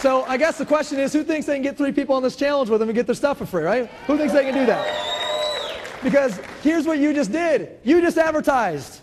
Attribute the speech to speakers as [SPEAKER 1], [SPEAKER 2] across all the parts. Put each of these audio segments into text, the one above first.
[SPEAKER 1] So I guess the question is, who thinks they can get 3 people on this challenge with them and get their stuff for free, right? Who thinks they can do that? Because here's what you just did. You just advertised.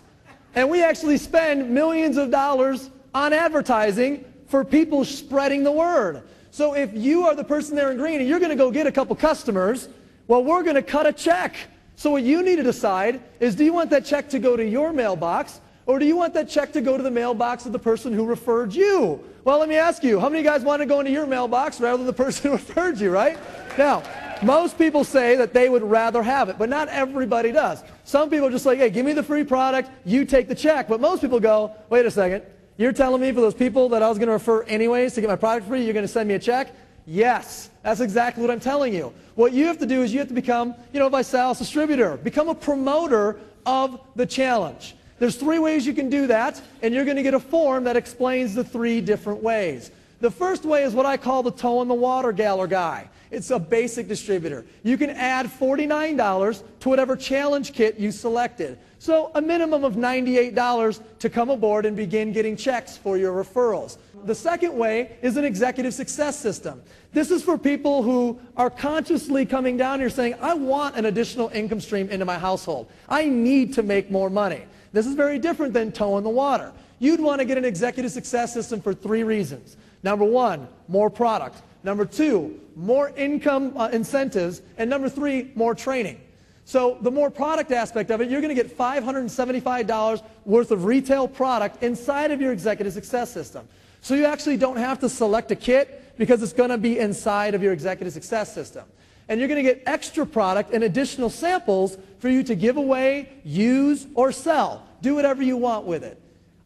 [SPEAKER 1] And we actually spend millions of dollars on advertising for people spreading the word. So if you are the person there in green and you're going to go get a couple customers, well, we're going to cut a check. So what you need to decide is, do you want that check to go to your mailbox, or do you want that check to go to the mailbox of the person who referred you? Well, let me ask you, how many of you guys want to go into your mailbox rather than the person who referred you, right? Now, most people say that they would rather have it, but not everybody does. Some people are just like, hey, give me the free product, you take the check. But most people go, wait a second, you're telling me for those people that I was going to refer anyways to get my product free, you're going to send me a check? Yes, that's exactly what I'm telling you. What you have to do is you have to become, a ViSalus distributor. Become a promoter of the challenge. There's 3 ways you can do that, and you're going to get a form that explains the 3 different ways. The first way is what I call the toe in the water gal or guy. It's a basic distributor. You can add $49 to whatever challenge kit you selected. So a minimum of $98 to come aboard and begin getting checks for your referrals. The second way is an executive success system. This is for people who are consciously coming down here saying, I want an additional income stream into my household. I need to make more money. This is very different than toe in the water. You'd want to get an executive success system for 3 reasons. Number 1, more product. Number 2, more income incentives. And number 3, more training. So the more product aspect of it, you're going to get $575 worth of retail product inside of your executive success system. So you actually don't have to select a kit because it's going to be inside of your executive success system. And you're going to get extra product and additional samples for you to give away, use, or sell. Do whatever you want with it.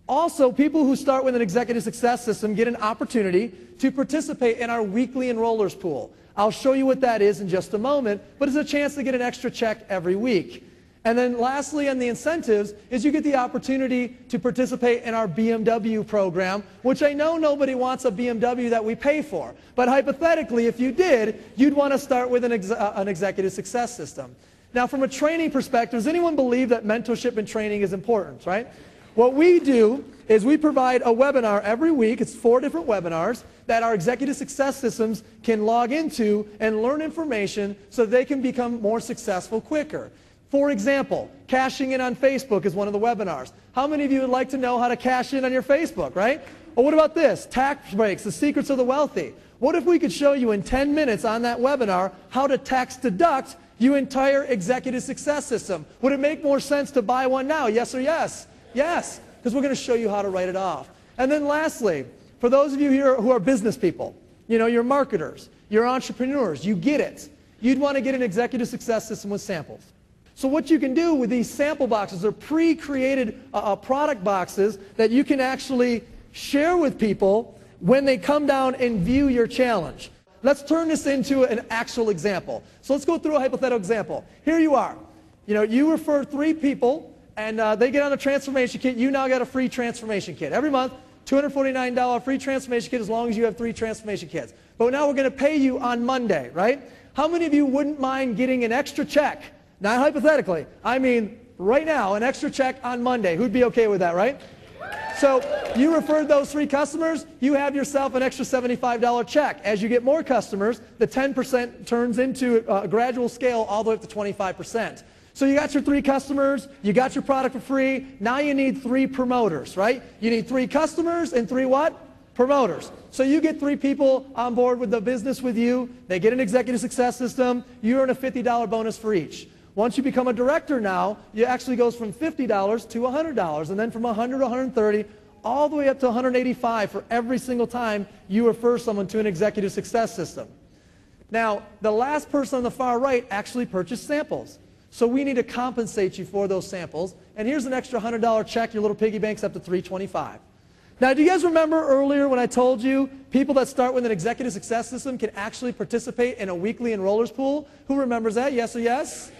[SPEAKER 1] Also, people who start with an executive success system get an opportunity to participate in our weekly enrollers pool. I'll show you what that is in just a moment, but it's a chance to get an extra check every week. And then lastly, on the incentives, is you get the opportunity to participate in our BMW program, which I know nobody wants a BMW that we pay for. But hypothetically, if you did, you'd want to start with an executive success system. Now, from a training perspective, does anyone believe that mentorship and training is important, right? What we do is we provide a webinar every week. It's 4 different webinars that our executive success systems can log into and learn information so they can become more successful quicker. For example, cashing in on Facebook is one of the webinars. How many of you would like to know how to cash in on your Facebook, right? Or what about this? Tax breaks, the secrets of the wealthy. What if we could show you in 10 minutes on that webinar how to tax deduct your entire executive success system? Would it make more sense to buy one now? Yes or yes? Yes, because we're going to show you how to write it off. And then lastly, for those of you here who are business people, you're marketers, you're entrepreneurs, you get it. You'd want to get an executive success system with samples. So what you can do with these sample boxes, they're pre-created product boxes that you can actually share with people when they come down and view your challenge. Let's turn this into an actual example. So let's go through a hypothetical example. Here you are. You refer 3 people, and they get on a transformation kit. You now got a free transformation kit. Every month, $249 free transformation kit as long as you have 3 transformation kits. But now we're going to pay you on Monday, right? How many of you wouldn't mind getting an extra check? Not hypothetically. I mean, right now, an extra check on Monday. Who'd be okay with that, right? So you referred those 3 customers, you have yourself an extra $75 check. As you get more customers, the 10% turns into a gradual scale all the way up to 25%. So you got your 3 customers, you got your product for free, now you need 3 promoters, right? You need 3 customers and 3 what? Promoters. So you get 3 people on board with the business with you, they get an executive success system, you earn a $50 bonus for each. Once you become a director now, it actually goes from $50 to $100, and then from $100 to $130, all the way up to $185 for every single time you refer someone to an executive success system. Now, the last person on the far right actually purchased samples. So we need to compensate you for those samples. And here's an extra $100 check. Your little piggy bank's up to $325. Now, do you guys remember earlier when I told you people that start with an executive success system can actually participate in a weekly enrollers pool? Who remembers that? Yes or yes?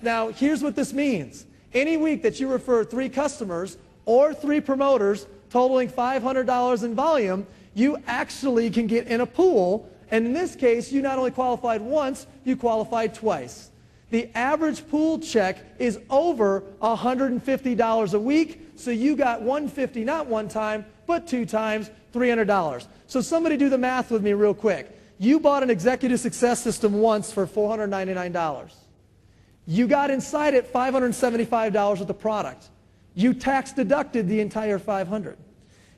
[SPEAKER 1] Now, here's what this means. Any week that you refer 3 customers or 3 promoters totaling $500 in volume, you actually can get in a pool. And in this case, you not only qualified once, you qualified twice. The average pool check is over $150 a week, So you got $150, not one time, but 2 times, $300. So somebody do the math with me real quick. You bought an executive success system once for $499. You got inside it $575 of the product. You tax deducted the entire $500.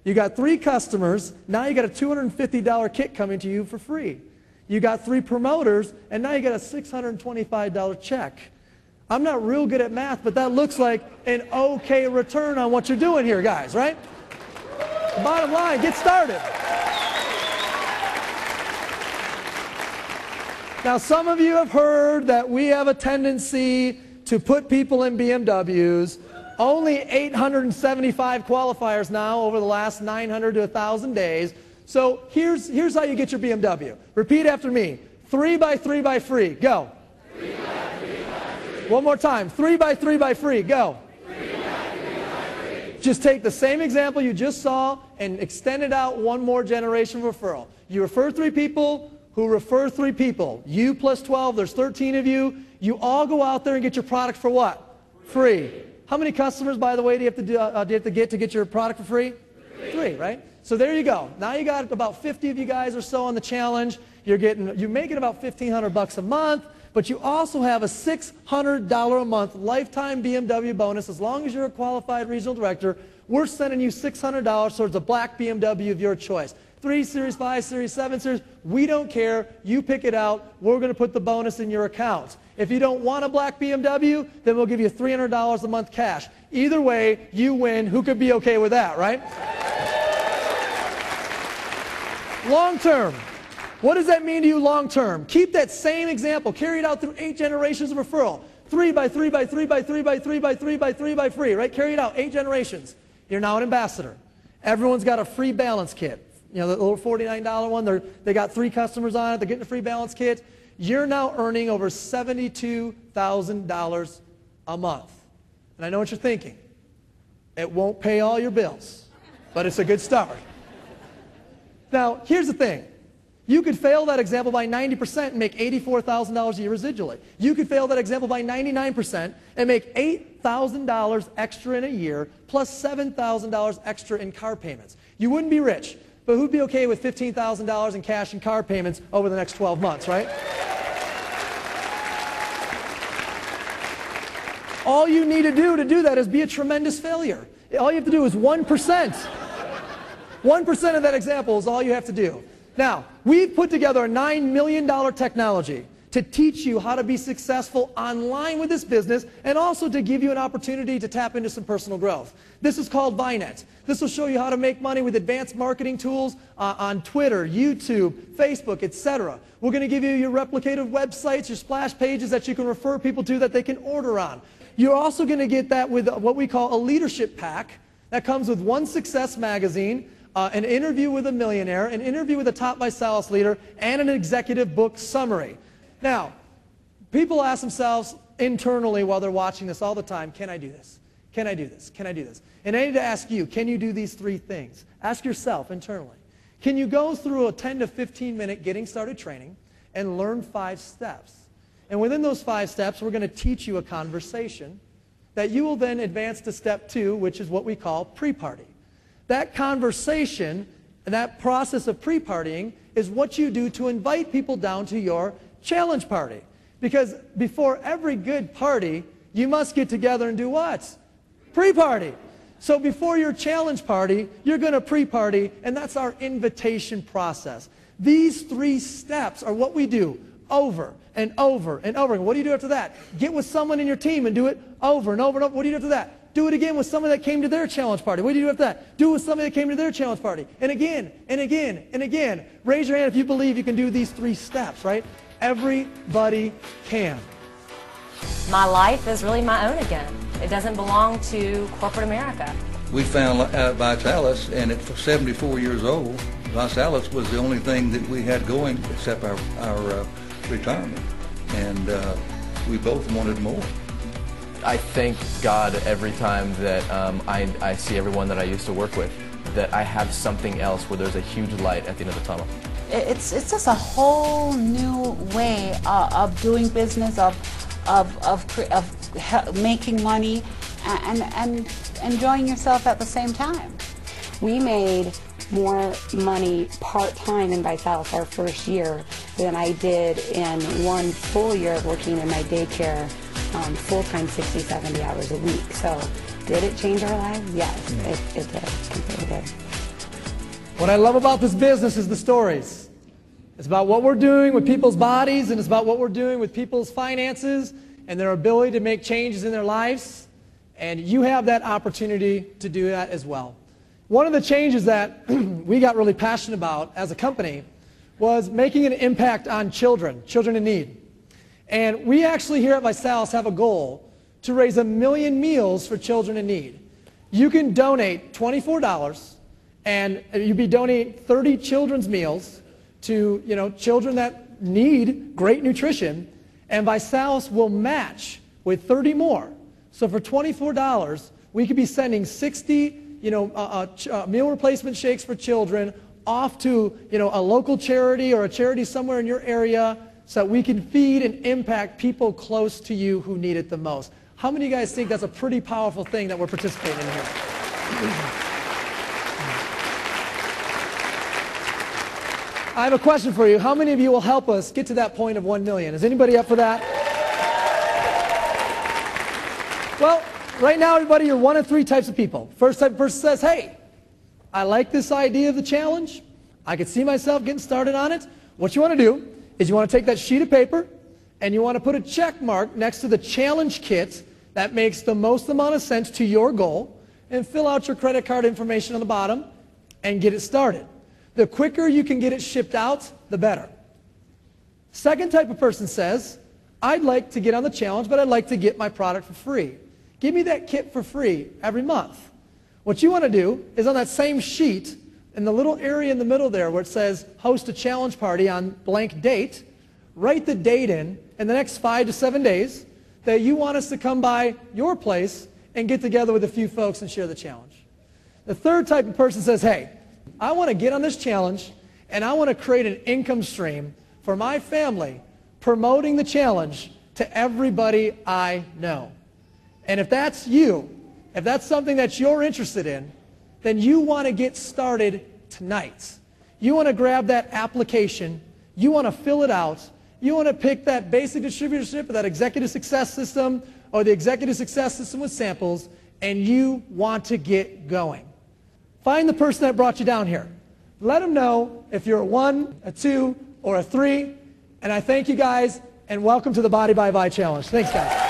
[SPEAKER 1] You got 3 customers, now you got a $250 kit coming to you for free. You got 3 promoters, and now you got a $625 check. I'm not real good at math, but that looks like an okay return on what you're doing here, guys, right? Bottom line, get started. Now, some of you have heard that we have a tendency to put people in BMWs. Only 875 qualifiers now over the last 900 to 1,000 days. So here's how you get your BMW. Repeat after me. 3 by 3 by free. Go. 3 by 3 by free. One more time. 3 by 3 by free. Go. 3 by 3 by free. Just take the same example you just saw and extend it out one more generation referral. You refer 3 people who refer 3 people. You plus 12, there's 13 of you. You all go out there and get your product for what? Free. How many customers, by the way, do you have to get your product for free? 3, right? So there you go. Now you got about 50 of you guys or so on the challenge. You're making about $1,500 a month, but you also have a $600 a month lifetime BMW bonus. As long as you're a qualified regional director, we're sending you $600 towards a black BMW of your choice. 3 Series, 5 Series, 7 Series, we don't care. You pick it out. We're going to put the bonus in your account. If you don't want a black BMW, then we'll give you $300 a month cash. Either way, you win. Who could be okay with that, right? Long term. What does that mean to you long term? Keep that same example. Carry it out through 8 generations of referral. 3 by 3 by 3 by 3 by 3 by 3 by 3 by free, right? Carry it out, 8 generations. You're now an ambassador. Everyone's got a free balance kit. You know, the little $49 one, they got 3 customers on it, they're getting a free balance kit. You're now earning over $72,000 a month. And I know what you're thinking. It won't pay all your bills, but it's a good start. Now, here's the thing. You could fail that example by 90% and make $84,000 a year residually. You could fail that example by 99% and make $8,000 extra in a year plus $7,000 extra in car payments. You wouldn't be rich. But who'd be okay with $15,000 in cash and car payments over the next 12 months, right? All you need to do that is be a tremendous failure. All you have to do is 1%. 1% of that example is all you have to do. Now, we've put together a $9 million technology to teach you how to be successful online with this business and also to give you an opportunity to tap into some personal growth. This is called ViNet. This will show you how to make money with advanced marketing tools on Twitter, YouTube, Facebook, etc. We're going to give you your replicated websites, your splash pages that you can refer people to that they can order on. You're also going to get that with what we call a leadership pack that comes with one Success magazine, an interview with a millionaire, an interview with a top ViSalus leader, and an executive book summary. Now, people ask themselves internally while they're watching this all the time, can I do this? Can I do this? Can I do this? And I need to ask you, can you do these 3 things? Ask yourself internally. Can you go through a 10 to 15 minute getting started training and learn 5 steps? And within those 5 steps, we're going to teach you a conversation that you will then advance to step 2, which is what we call pre-party. That conversation and that process of pre-partying is what you do to invite people down to your challenge party. Because before every good party, you must get together and do what? Pre-party. So before your challenge party, you're going to pre-party, and that's our invitation process. These 3 steps are what we do over and over and over. And what do you do after that? Get with someone in your team and do it over and over and over. What do you do after that? Do it again with someone that came to their challenge party. What do you do after that? Do it with somebody that came to their challenge party. And again, and again, and again. Raise your hand if you believe you can do these 3 steps, right? Everybody can.
[SPEAKER 2] My life is really my own again. It doesn't belong to corporate America.
[SPEAKER 3] We found out ViSalus, and at 74 years old, ViSalus was the only thing that we had going except our retirement. And we both wanted more.
[SPEAKER 4] I thank God every time that I see everyone that I used to work with, that I have something else where there's a huge light at the end of the tunnel.
[SPEAKER 5] It's just a whole new way of doing business, of making money, and enjoying yourself at the same time?
[SPEAKER 6] We made more money part-time in ViSalus our first year than I did in one full year of working in my daycare full-time 60, 70 hours a week. So did it change our lives? Yes, it did. It completely did.
[SPEAKER 1] What I love about this business is the stories. It's about what we're doing with people's bodies, and it's about what we're doing with people's finances and their ability to make changes in their lives. And you have that opportunity to do that as well. One of the changes that we got really passionate about as a company was making an impact on children in need. And we actually here at ViSalus have a goal to raise 1 million meals for children in need. You can donate $24 and you'd be donating 30 children's meals to children that need great nutrition, and ViSalus will match with 30 more. So for $24, we could be sending 60 meal replacement shakes for children off to a local charity or a charity somewhere in your area so that we can feed and impact people close to you who need it the most. How many of you guys think that's a pretty powerful thing that we're participating in here? I have a question for you. How many of you will help us get to that point of 1 million? Is anybody up for that? Well, right now, everybody, you're one of 3 types of people. First type of person says, hey, I like this idea of the challenge. I could see myself getting started on it. What you want to do is you want to take that sheet of paper and you want to put a check mark next to the challenge kit that makes the most amount of sense to your goal, and fill out your credit card information on the bottom and get it started. The quicker you can get it shipped out, the better. Second type of person says, I'd like to get on the challenge, but I'd like to get my product for free. Give me that kit for free every month. What you want to do is on that same sheet, in the little area in the middle there where it says host a challenge party on blank date, write the date in the next 5 to 7 days that you want us to come by your place and get together with a few folks and share the challenge. The third type of person says, hey, I want to get on this challenge and I want to create an income stream for my family promoting the challenge to everybody I know. And if that's you, if that's something that you're interested in, then you want to get started tonight. You want to grab that application, you want to fill it out, you want to pick that basic distributorship or that executive success system or the executive success system with samples, and you want to get going. Find the person that brought you down here. Let them know if you're a 1, a 2, or a 3, and I thank you guys, and welcome to the Body by Vi Challenge. Thanks, guys.